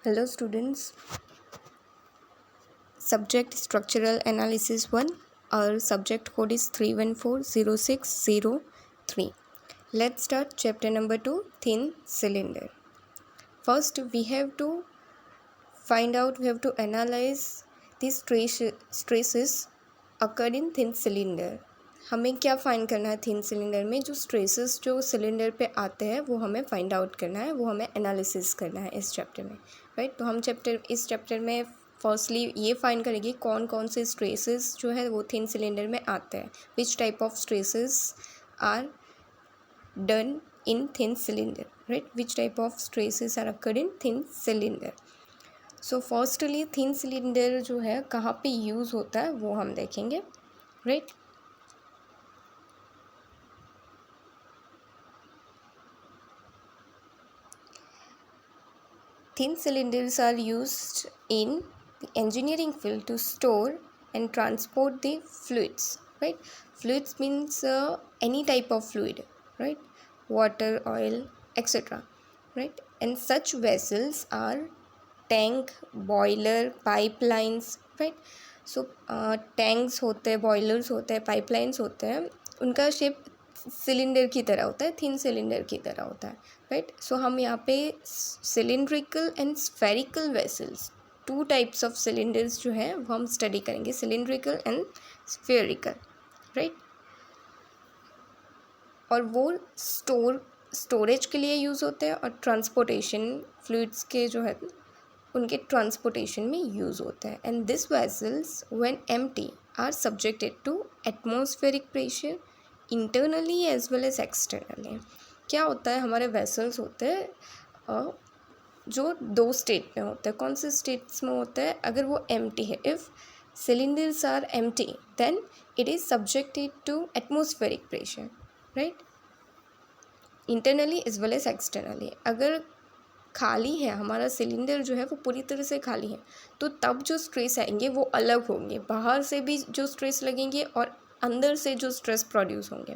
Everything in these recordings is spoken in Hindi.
Hello students, subject structural analysis 1. Our subject code is 3140603. Let's start chapter number 2, thin cylinder. First we have to analyze the stresses occurred in thin cylinder. हमें क्या फाइंड करना है थिन सिलेंडर में, जो स्ट्रेसेस जो सिलेंडर पे आते हैं वो हमें फाइंड आउट करना है, वो हमें एनालिसिस करना है इस चैप्टर में, राइट। तो हम इस चैप्टर में फर्स्टली ये फाइंड करेंगे कौन कौन से स्ट्रेसेस जो है वो थिन सिलेंडर में आते हैं, which type of stresses are done in thin cylinder, right, which type of stresses are occurred in thin cylinder. So firstly thin cylinder जो है कहाँ पे यूज़ होता है वो हम देखेंगे, right. Thin cylinders are used in the engineering field to store and transport the fluids, right? Fluids means any type of fluid, right? Water, oil, etc., right? And such vessels are tank, boiler, pipelines, right? So tanks होते हैं, boilers होते हैं, pipelines होते हैं, उनका शेप सिलेंडर की तरह होता है, थिन सिलेंडर की तरह होता है, राइट। सो हम यहाँ पे cylindrical and spherical vessels, to types of cylinders जो हैं वो हम स्टडी करेंगे, सिलेंड्रिकल एंड स्फेरिकल, राइट। और वो स्टोरेज के लिए यूज़ होते हैं और ट्रांसपोर्टेशन फ्लूइड्स के जो है उनके ट्रांसपोर्टेशन में यूज़ होता है। And this vessels when empty are subjected to atmospheric pressure internally as well as externally. क्या होता है, हमारे वेसल्स होते हैं जो दो स्टेट में होते हैं। कौन से स्टेट्स में होते हैं? अगर वो एम्प्टी है, if cylinders are empty then it is subjected to atmospheric pressure, right, internally as well as externally. अगर खाली है हमारा सिलेंडर जो है वो पूरी तरह से खाली है तो तब जो स्ट्रेस आएंगे वो अलग होंगे, बाहर से भी जो स्ट्रेस लगेंगे और अंदर से जो स्ट्रेस प्रोड्यूस होंगे,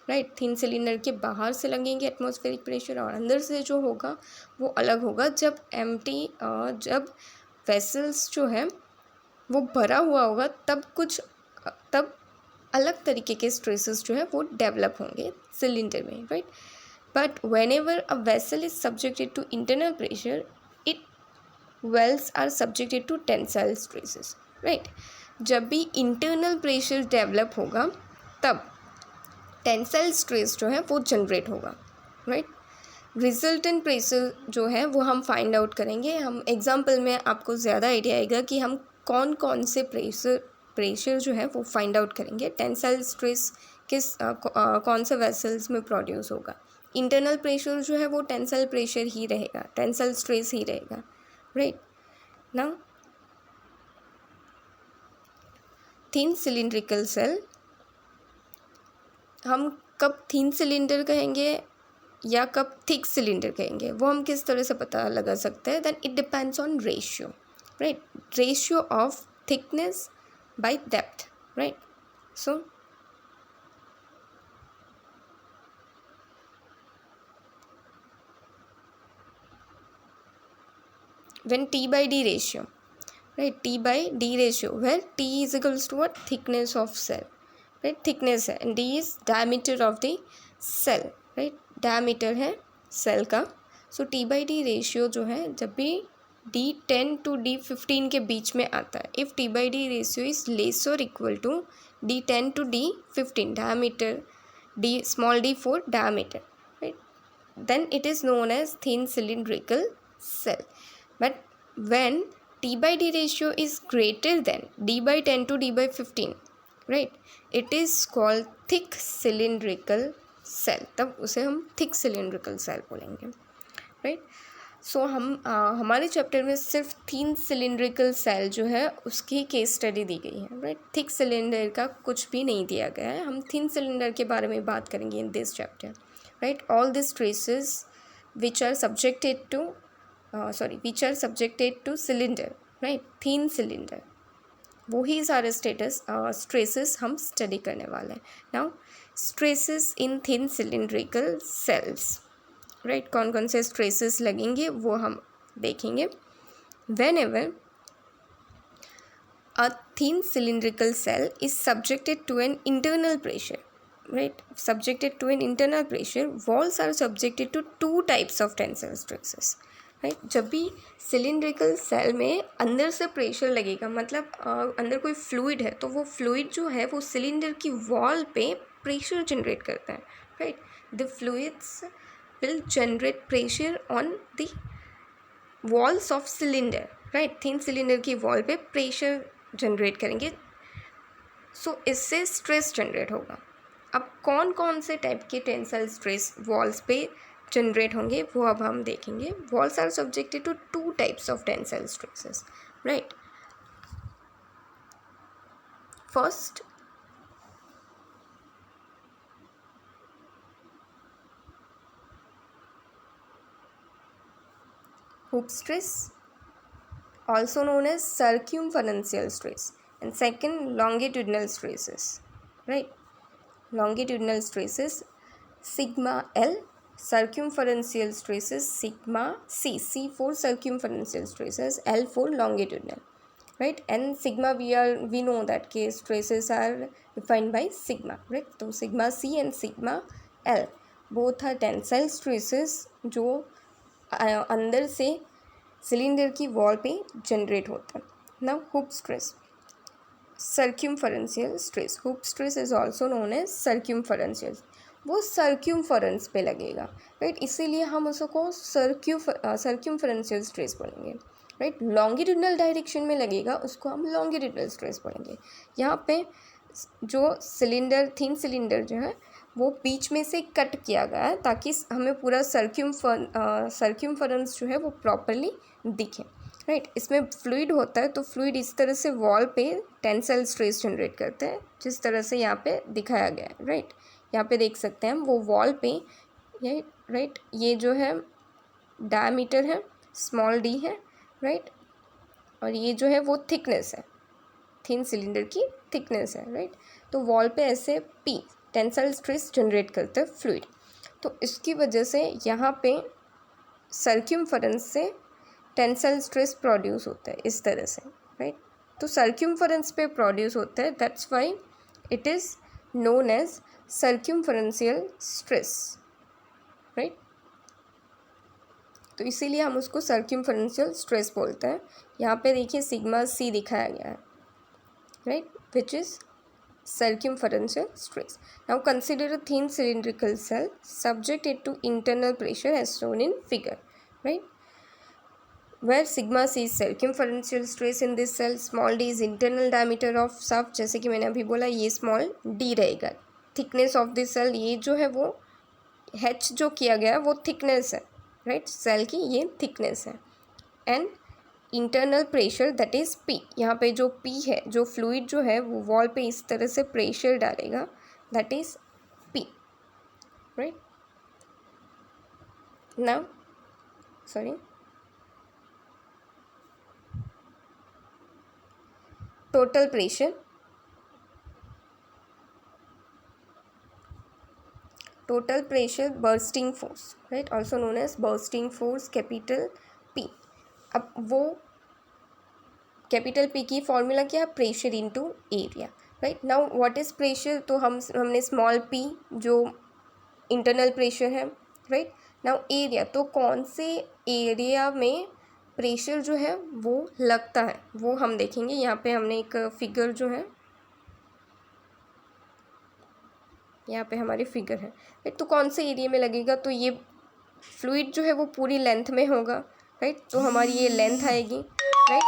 राइट। थिन सिलेंडर के बाहर से लगेंगे एटमॉस्फेरिक प्रेशर और अंदर से जो होगा वो अलग होगा। जब जब वेसल्स जो है वो भरा हुआ होगा तब अलग तरीके के स्ट्रेसेस जो है वो डेवलप होंगे सिलेंडर में, right. But whenever a vessel is subjected to internal pressure, wells are subjected to tensile stresses, right। जब भी इंटरनल प्रेशर डेवलप होगा तब टेंसाइल स्ट्रेस जो है वो जनरेट होगा, राइट। रिजल्टेंट प्रेशर जो है वो हम फाइंड आउट करेंगे। हम एग्जांपल में आपको ज़्यादा आइडिया आएगा कि हम कौन कौन से प्रेशर जो है वो फाइंड आउट करेंगे। टेंसाइल स्ट्रेस कौन से वेसल्स में प्रोड्यूस होगा। इंटरनल प्रेशर जो है वो टेंसाइल प्रेशर ही रहेगा, टेंसाइल स्ट्रेस ही रहेगा, राइट ना। थिन सिलिंड्रिकल सेल, हम कब थिन सिलेंडर कहेंगे या कब थिक सिलेंडर कहेंगे वो हम किस तरह से पता लगा सकते हैं? Then it depends on ratio, right, ratio of thickness by depth, right. So when T by D ratio, right, T by D ratio where T is equals to what? Thickness of cell, right, thickness है and D is diameter of the cell, right, diameter है cell का। so T by D ratio जो है जब भी D10 to D15 के बीच में आता है, if T by D ratio is less or equal to D10 to D15 diameter, D small d for diameter, right, then it is known as thin cylindrical cell. But when T by D ratio is greater than D by 10 to D by 15, right, it is called thick cylindrical cell, तब उसे हम thick cylindrical cell बोलेंगे, right। सो हमारे चैप्टर में सिर्फ थिन सिलिंड्रिकल सेल जो है उसकी केस स्टडी दी गई है, राइट। थिक सिलेंडर का कुछ भी नहीं दिया गया है। हम थिन सिलेंडर के बारे में बात करेंगे in this chapter, right. All this stresses which are subjected to cylinder, right, thin cylinder, वही सारे स्ट्रेसेस हम स्टडी करने वाले हैं। Now stresses in thin cylindrical shells, right, कौन कौन से स्ट्रेसेस लगेंगे वो हम देखेंगे। whenever a thin cylindrical cell is subjected to an internal pressure, right? Subjected to an internal pressure, walls are subjected to two types of tensile stresses, right? जब भी cylindrical cell में अंदर से प्रेशर लगेगा, मतलब अंदर कोई फ्लूइड है, तो वो फ्लूइड जो है वो सिलेंडर की वॉल पे प्रेशर जनरेट करता है, right? The fluids will generate pressure on the walls of cylinder, right? Thin cylinder की वॉल पे प्रेशर जनरेट करेंगे, सो इससे स्ट्रेस जनरेट होगा। अब कौन कौन से टाइप के टेंसाइल स्ट्रेस वॉल्स पे जनरेट होंगे वो अब हम देखेंगे। Walls are subjected to two types of tensile stresses, right? First, hoop stress, also known as circumferential stress, and second, longitudinal stresses, right? Longitudinal stresses sigma L, circumferential stresses sigma C, C for circumferential stresses, L for longitudinal, right? And sigma we know that case stresses are defined by sigma, right? So sigma C and sigma L both are tensile stresses जो अंदर से सिलेंडर की वॉल पे जनरेट होता है। Now hoop stress, circumferential stress, hoop stress is also known as circumferential, वो सर्क्यूमफरेंस पे लगेगा, राइट? इसीलिए हम उसको सर्क्यूमफरेंशियल स्ट्रेस बोलेंगे, राइट? लॉन्गिट्यूडनल डायरेक्शन में लगेगा, उसको हम लॉन्गिट्यूडनल स्ट्रेस बोलेंगे। यहाँ पे जो सिलेंडर, थिन सिलेंडर जो है वो बीच में से कट किया गया है ताकि हमें पूरा सर्क्यूमफरेंस जो है वो प्रॉपरली दिखे, राइट? इसमें फ्लूइड होता है, तो फ्लूइड इस तरह से वॉल पे टेंसाइल स्ट्रेस जनरेट करते हैं, जिस तरह से यहाँ पे दिखाया गया है, राइट? यहाँ पे देख सकते हैं हम वो वॉल पे, ये राइट, ये जो है डायमीटर है, स्मॉल डी है, राइट? और ये जो है वो थिकनेस है, थिन सिलेंडर की थिकनेस है, राइट? तो वॉल पे ऐसे पी टेंसाइल स्ट्रेस जनरेट करते हैं फ्लूइड, तो इसकी वजह से यहाँ पे सर्क्यूमफरेंस से टेंसाइल स्ट्रेस प्रोड्यूस होता है इस तरह से, राइट? तो सर्क्यूमफरेंस पे प्रोड्यूस होता है, that's why it is known as circumferential stress, right? तो इसीलिए हम उसको सर्क्यूमफरेंशियल स्ट्रेस बोलते हैं। यहाँ पे देखिए सिग्मा सी दिखाया गया है, right, which is circumferential stress. Now consider a thin cylindrical cell subjected to internal pressure as shown in figure, right? Where sigma c is circumferential stress in this cell, small d is internal diameter of shaft, जैसे कि मैंने अभी बोला ये small d रहेगा। thickness of this cell, ये जो है वो h जो किया गया है वो thickness है, right? cell की ये thickness है। and internal pressure that is P, यहाँ पे जो पी है, जो फ्लूइड जो है वो वॉल पे इस तरह से प्रेशर डालेगा, that is P, right? Now sorry, total pressure, total pressure bursting force, right, also known as bursting force, capital P. अब वो कैपिटल पी की फॉर्मूला क्या है? Pressure into area, right? Now what is pressure? तो हमने स्मॉल पी जो इंटरनल प्रेशर है, राइट? नाउ एरिया, तो कौन से एरिया में प्रेशर जो है वो लगता है वो हम देखेंगे। यहाँ पे हमने एक फिगर जो है, यहाँ पे हमारी फिगर है, राइट? तो कौन से एरिया में लगेगा? तो ये फ्लूइड जो है वो पूरी लेंथ में होगा, राइट? तो हमारी ये लेंथ आएगी, राइट?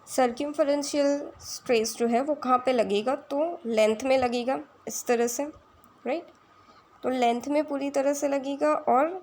सर्क्यूमफरेंशियल स्ट्रेस जो है वो कहाँ पे लगेगा? तो लेंथ में लगेगा इस तरह से, राइट? तो लेंथ में पूरी तरह से लगेगा और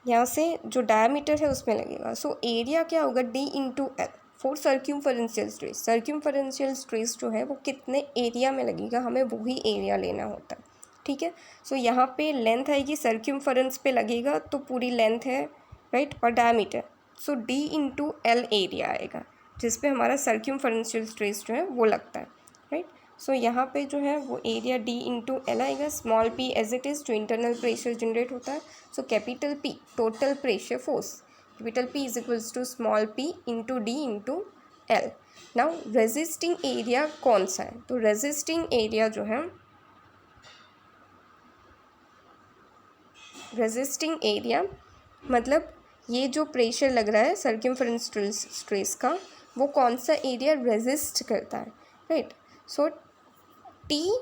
यहाँ से जो डायमीटर है उसमें लगेगा। सो एरिया क्या होगा? D into L for circumferential stress. Circumferential stress जो है वो कितने एरिया में लगेगा, हमें वही एरिया लेना होता है, ठीक है? सो यहाँ पे लेंथ आएगी, सर्क्यूमफरेंस पे लगेगा तो पूरी लेंथ है राइट, और डायमीटर, सो डी इंटू एल एरिया आएगा जिस पे हमारा सर्क्यूमफेरेंशियल स्ट्रेस जो है वो लगता है, राइट। सो यहाँ पे जो है वो एरिया डी इंटू एल आएगा, small P as it is जो इंटरनल प्रेशर जनरेट होता है, so capital P total pressure force, capital P is equals to small P into D into L. Now resisting area कौन सा है, तो रेजिस्टिंग एरिया जो है, रेजिस्टिंग एरिया मतलब ये जो प्रेशर लग रहा है सर्कमफेरेंशियल स्ट्रेस का, वो कौन सा एरिया रेजिस्ट करता है, राइट। सो टी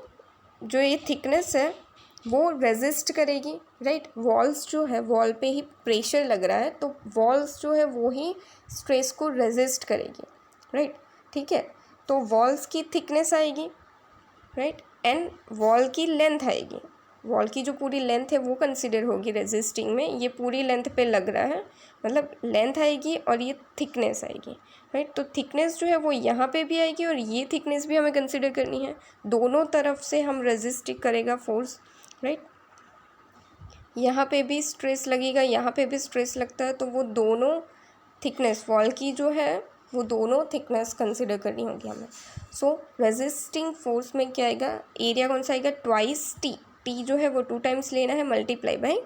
जो ये थिकनेस है वो रेजिस्ट करेगी, राइट। वॉल्स जो है, वॉल पे ही प्रेशर लग रहा है तो वॉल्स जो है वो ही स्ट्रेस को रेजिस्ट करेगी, राइट, ठीक है। तो वॉल्स की थिकनेस आएगी, राइट, एंड वॉल की लेंथ आएगी, वॉल की जो पूरी लेंथ है वो कंसिडर होगी रेजिस्टिंग में, ये पूरी लेंथ पे लग रहा है, मतलब लेंथ आएगी और ये थिकनेस आएगी, राइट। तो थिकनेस जो है वो यहाँ पे भी आएगी और ये थिकनेस भी हमें कंसिडर करनी है, दोनों तरफ से हम रेजिस्ट करेगा फोर्स, राइट। यहाँ पे भी स्ट्रेस लगेगा, यहाँ पे भी स्ट्रेस लगता है, तो वो दोनों थिकनेस वॉल की जो है वो दोनों थिकनेस कंसिडर करनी होगी हमें। सो रेजिस्टिंग फोर्स में क्या आएगा, एरिया कौन सा आएगा, ट्वाइस टी, टी जो है वो 2 टाइम्स लेना है मल्टीप्लाई बाय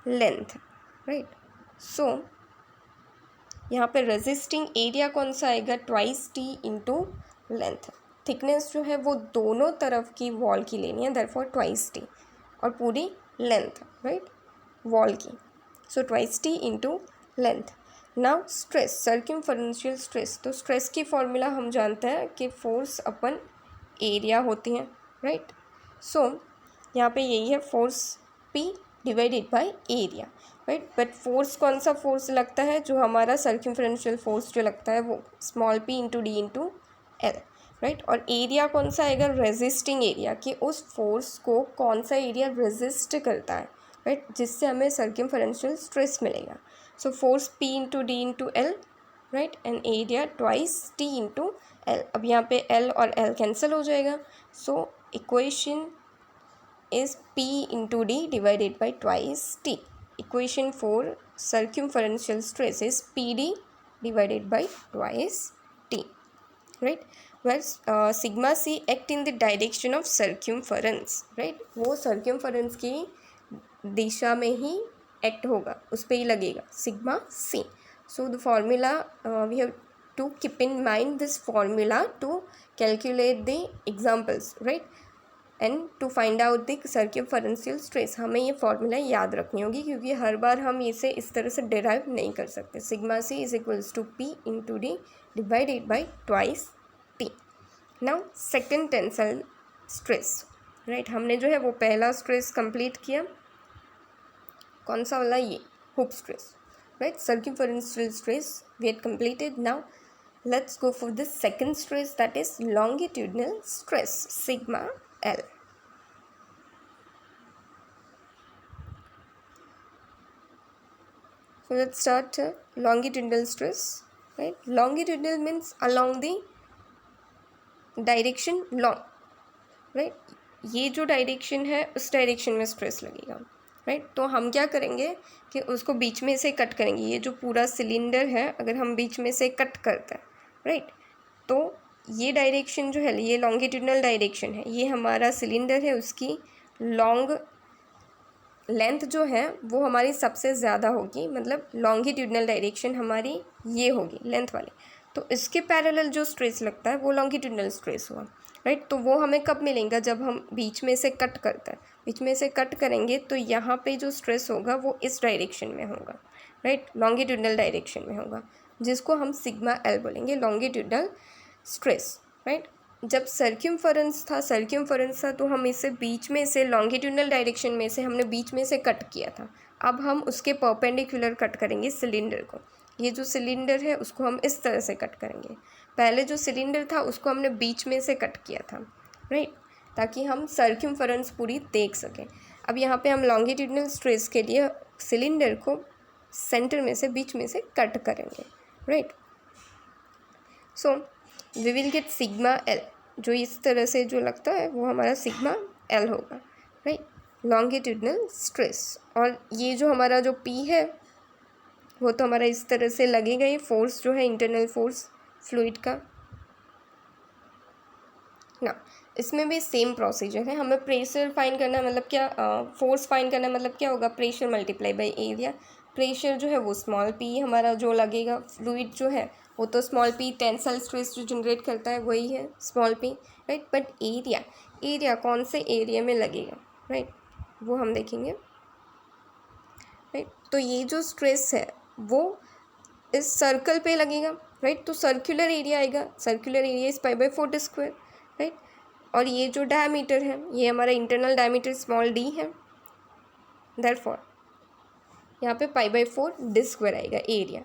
लेंथ, राइट। सो यहाँ पे रेजिस्टिंग एरिया कौन सा आएगा, twice T into length, thickness जो है वो दोनों तरफ की वॉल की लेनी है, देयरफॉर ट्वाइस टी, और पूरी लेंथ, राइट, वॉल की, so twice T into length. Now stress, circumferential stress, तो स्ट्रेस की फॉर्मूला हम जानते हैं कि फोर्स अपन एरिया होती है, राइट। सो यहाँ पे यही है, force P divided by area, right. But force कौन सा फोर्स लगता है, जो हमारा सर्कमफेरेंशियल फोर्स जो लगता है वो small p into D into L, right. और एरिया कौन सा आएगा, रेजिस्टिंग एरिया, कि उस फोर्स को कौन सा एरिया रेजिस्ट करता है, राइट, जिससे हमें सर्कमफेरेंशियल स्ट्रेस मिलेगा। So force P into D into L, right, and area twice T into L. अब यहाँ पे L और L कैंसिल हो जाएगा, so equation is P into D divided by twice T. Equation for circumferential stress is PD divided by twice T, right, where sigma C act in the direction of circumference, right, वो circumference की दिशा में ही act होगा, उस पर ही लगेगा sigma C. So the formula we have to keep in mind this formula to calculate the examples, right, and to find out the circumferential stress. हमें ये फॉर्मूला याद रखनी होगी क्योंकि हर बार हम इसे इस तरह से डिराइव नहीं कर सकते। Sigma C is equals to P into D divided by twice T. Now second tensile stress, right, हमने जो है वो पहला स्ट्रेस कंप्लीट किया, कौन सा वाला, ये hook stress, right, circumferential stress we had completed. Now let's go for the second stress, that is longitudinal stress, sigma L. So let's start longitudinal stress, right. Longitudinal means along the direction long, right, ये जो डायरेक्शन है उस डायरेक्शन में स्ट्रेस लगेगा, राइट। तो हम क्या करेंगे कि उसको बीच में से कट करेंगे, ये जो पूरा सिलेंडर है अगर हम बीच में से कट करते हैं, राइट, तो ये डायरेक्शन जो है, ये लॉन्गिट्यूडनल डायरेक्शन है, ये हमारा सिलेंडर है, उसकी लॉन्ग लेंथ जो है वो हमारी सबसे ज़्यादा होगी, मतलब लॉन्गिट्यूडनल डायरेक्शन हमारी ये होगी लेंथ वाली, तो इसके पैरेलल जो स्ट्रेस लगता है वो लॉन्गिट्यूडनल स्ट्रेस हुआ, राइट। तो वो हमें कब मिलेगा, जब हम बीच में से कट करते हैं, बीच में से कट करेंगे तो यहाँ पे जो स्ट्रेस होगा वो इस डायरेक्शन में होगा, राइट, लॉन्गिट्यूडनल डायरेक्शन में होगा, जिसको हम सिग्मा एल बोलेंगे, लॉन्गिट्यूडनल स्ट्रेस, राइट। जब सर्क्यूमफेरेंस था तो हम इसे बीच में से लॉन्गिट्यूडनल डायरेक्शन में से हमने बीच में से कट किया था, अब हम उसके परपेंडिकुलर कट करेंगे सिलेंडर को, ये जो सिलेंडर है उसको हम इस तरह से कट करेंगे, पहले जो सिलेंडर था उसको हमने बीच में से कट किया था, राइट, ताकि हम सर्क्यूमफेरेंस पूरी देख सकें। अब यहाँ पे हम लॉन्गिट्यूडनल स्ट्रेस के लिए सिलेंडर को सेंटर में से बीच में से कट करेंगे, right. So we will get sigma L, जो इस तरह से जो लगता है वो हमारा सिग्मा एल होगा, राइट, लॉन्गिट्यूडनल स्ट्रेस। और ये जो हमारा जो पी है वो तो हमारा इस तरह से लगेगा, ये फोर्स जो है इंटरनल फोर्स फ्लूइड का ना। इसमें भी सेम प्रोसीजर है, हमें प्रेशर फाइंड करना है, मतलब क्या फोर्स फाइंड करना है, मतलब क्या होगा, pressure multiply by area. Pressure जो है वो स्मॉल पी हमारा जो लगेगा, फ्लूइड जो है वो तो स्मॉल पी, टेंसाइल स्ट्रेस जो जनरेट करता है वही है small P, right. But area, area कौन से एरिया में लगेगा, राइट, वो हम देखेंगे, राइट। तो ये जो स्ट्रेस है वो इस सर्कल पे लगेगा, राइट। तो सर्कुलर एरिया आएगा, circular area is pi by 4 square, right. और ये जो डायमीटर है ये हमारा इंटरनल डायमीटर स्मॉल डी है, देयरफॉर यहाँ पे पाई बाई 4 डी स्क्वायर आएगा एरिया।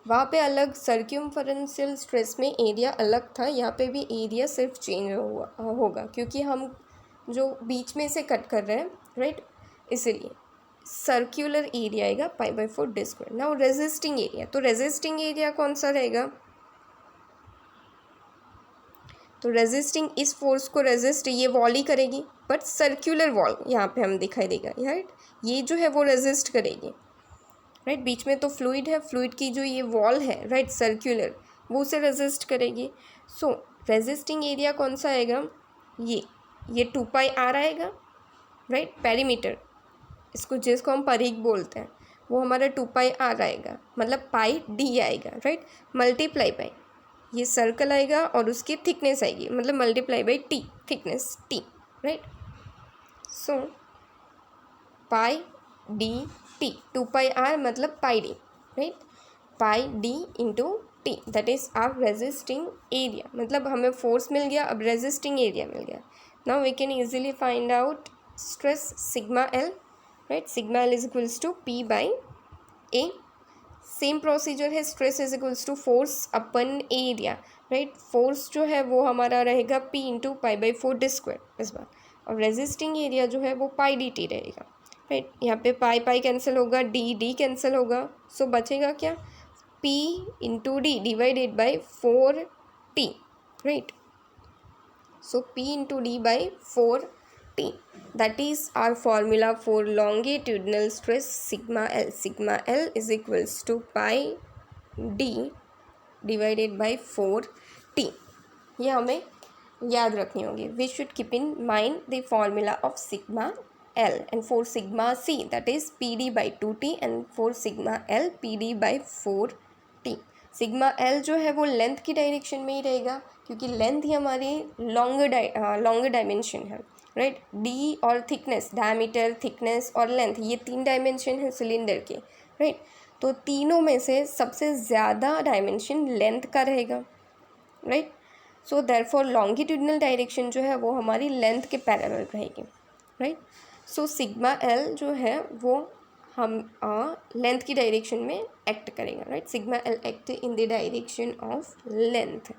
वहाँ पे अलग सर्क्यूमफरेंशियल स्ट्रेस में एरिया अलग था, यहाँ पे भी एरिया सिर्फ चेंज होगा क्योंकि हम जो बीच में से कट कर रहे हैं, राइट, इसलिए सर्क्यूलर एरिया आएगा पाई by 4 D square. Now resisting area, तो रेजिस्टिंग एरिया कौन सा रहेगा, तो रेजिस्टिंग इस फोर्स को रेजिस्ट ये वॉल ही करेगी, बट सर्क्यूलर वॉल यहाँ पे हम दिखाई देगा, राइट। ये जो है वो रेजिस्ट करेगी, राइट। बीच में तो फ्लूइड है, फ्लूइड की जो ये वॉल है, राइट, सर्क्यूलर, वो उसे रेजिस्ट करेगी। सो रेजिस्टिंग एरिया कौन सा आएगा, ये 2 पाई आर आएगा, राइट। पेरीमीटर इसको जिसको हम परिघ बोलते हैं वो हमारा 2 पाई आर आएगा, मतलब पाई डी आएगा, राइट। मल्टीप्लाई बाई ये सर्कल आएगा और उसकी थिकनेस आएगी, मतलब multiply by T, thickness T, right. So pi D T, 2 pi R मतलब pi D, right, pi D into T, that is our resisting area. मतलब हमें फोर्स मिल गया, अब रेजिस्टिंग एरिया मिल गया। Now we can easily find out stress sigma L, right. Sigma L is equals to P by A. Same procedure है, stress is equals to force upon area, right. Force जो है वो हमारा रहेगा P into pi by 4 D square इस बार, और रेजिस्टिंग एरिया जो है वो पाई डी टी रहेगा, राइट। यहाँ पे पाई पाई कैंसिल होगा, डी डी कैंसिल होगा, सो बचेगा क्या, P into D divided by 4 T, right. So P into D by 4 T, that is our formula for longitudinal stress sigma L. Sigma L is equals to pi D divided by 4T. ये हमें याद रखनी होगी. We should keep in mind the formula of sigma L, and for sigma C that is PD by 2T, and for sigma L PD by 4T. Sigma L जो है वो लेंथ की डायरेक्शन में ही रहेगा क्योंकि लेंथ ही हमारी लॉन्गर डायमेंशन है, राइट। डी और थिकनेस, डायमीटर, थिकनेस और लेंथ, ये 3 डायमेंशन है सिलेंडर के, राइट। तो तीनों में से सबसे ज़्यादा डायमेंशन लेंथ का रहेगा, right. So therefore longitudinal direction जो है वो हमारी लेंथ के पैरेलल रहेगी, राइट। सो सिग्मा एल जो है वो हम लेंथ की डायरेक्शन में एक्ट करेगा, right. Sigma L act in the direction of length,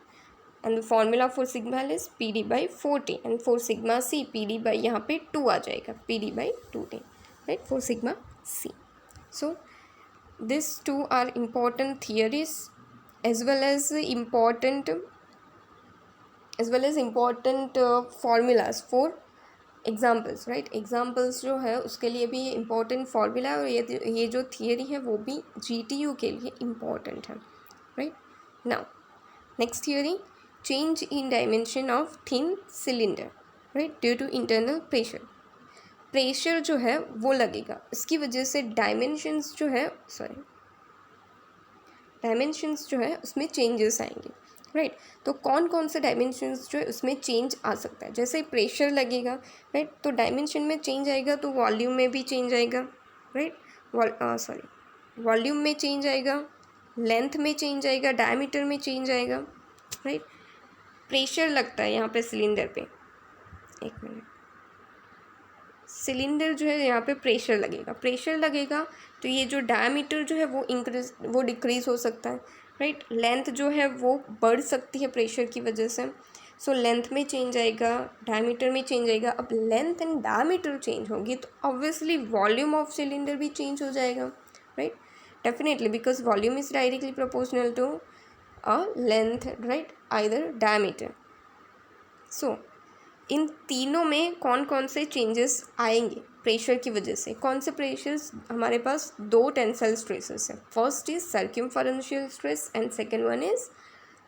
and the formula for sigma L is PD by 4T, and for sigma C PD by यहाँ पे 2 आ जाएगा, PD by 2T, right, for sigma C. So these two are important theories as well as important formulas for examples, right. examples जो है उसके लिए भी important formula है, और ये जो theory है वो भी GTU के लिए important है, right. Now next theory, change in dimension of thin cylinder, right, due to internal pressure. Pressure जो है वो लगेगा, इसकी वजह से डायमेंशंस जो है उसमें चेंजेस आएंगे, राइट। तो कौन कौन से डायमेंशंस जो है उसमें चेंज आ सकता है, जैसे प्रेशर लगेगा, राइट, तो डायमेंशन में चेंज आएगा तो वॉल्यूम में भी चेंज आएगा, राइट। वॉल्यूम में चेंज आएगा, लेंथ में चेंज आएगा, डायमीटर में चेंज आएगा, राइट। प्रेशर लगता है यहाँ पे सिलेंडर पे, एक मिनट, सिलेंडर जो है यहाँ पे प्रेशर लगेगा तो ये जो डायमीटर जो है वो डिक्रीज़ हो सकता है, राइट। लेंथ जो है वो बढ़ सकती है प्रेशर की वजह से, सो लेंथ में चेंज आएगा, डायमीटर में चेंज आएगा। अब लेंथ एंड डायमीटर चेंज होगी तो ऑब्वियसली वॉल्यूम ऑफ सिलेंडर भी चेंज हो जाएगा, right, definitely, because volume is directly proportional to length, right, either diameter. So इन तीनों में कौन कौन से चेंजेस आएंगे प्रेशर की वजह से? कौन से प्रेशर्स? हमारे पास दो टेंसाइल स्ट्रेसेस हैं. First is circumferential stress and second one is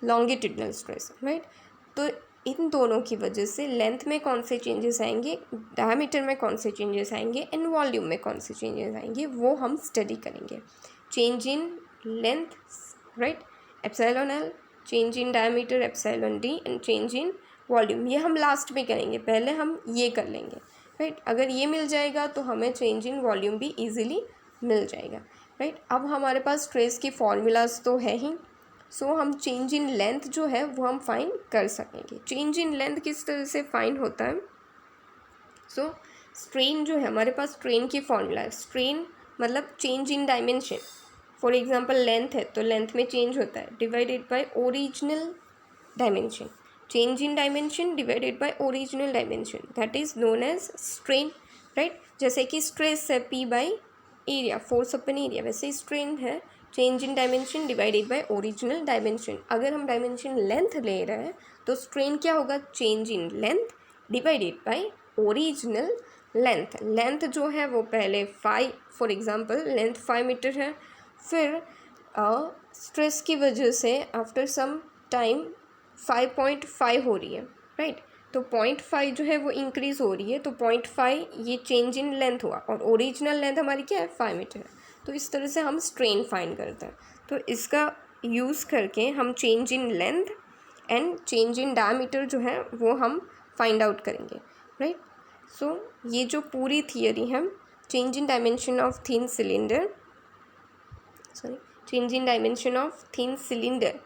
longitudinal stress, right. तो इन दोनों की वजह से लेंथ में कौन से चेंजेस आएंगे, डायमीटर में कौन से चेंजेस आएंगे एंड वॉल्यूम में कौन से चेंजेस आएंगे, वो हम स्टडी करेंगे. Change in length, right, epsilon L, change in diameter epsilon D and change in volume, ये हम लास्ट में करेंगे. पहले हम ये कर लेंगे, राइट. अगर ये मिल जाएगा तो हमें चेंज इन वॉल्यूम भी ईजिली मिल जाएगा, राइट. अब हमारे पास स्ट्रेस की फॉर्मूलाज तो है ही, सो हम चेंज इन लेंथ जो है वो हम फाइंड कर सकेंगे. चेंज इन लेंथ किस तरह से फाइंड होता है? सो स्ट्रेन जो है, हमारे पास स्ट्रेन की फॉर्मूला है. स्ट्रेन मतलब change in dimension. For example length है तो लेंथ में चेंज होता है, divided by original dimension. Change in dimension divided by original dimension, that is known as strain, right. जैसे कि स्ट्रेस है P by area, force upon area, वैसे स्ट्रेन है change in dimension divided by original dimension. अगर हम डायमेंशन लेंथ ले रहे हैं तो स्ट्रेन क्या होगा? Change in length divided by original length. Length जो है वो पहले 5, फॉर एग्जांपल लेंथ 5 मीटर है, फिर स्ट्रेस की वजह से आफ्टर सम टाइम 5.5 हो रही है, राइट. तो 0.5 जो है वो इंक्रीज़ हो रही है, तो 0.5 ये चेंज इन लेंथ हुआ और ओरिजिनल लेंथ हमारी क्या है? 5 मीटर है. तो इस तरह से हम स्ट्रेन फाइंड करते हैं. तो इसका यूज़ करके हम change in length and change in diameter जो है वो हम फाइंड आउट करेंगे, राइट. सो ये जो पूरी थियरी है, change in dimension of thin cylinder, change in dimension of thin cylinder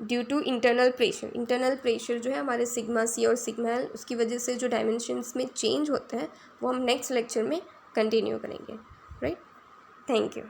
due to internal pressure. Internal pressure जो है हमारे सिग्मा सी और सिग्मा एल, उसकी वजह से जो डायमेंशंस में चेंज होते हैं वो हम नेक्स्ट लेक्चर में कंटिन्यू करेंगे, राइट. Thank you.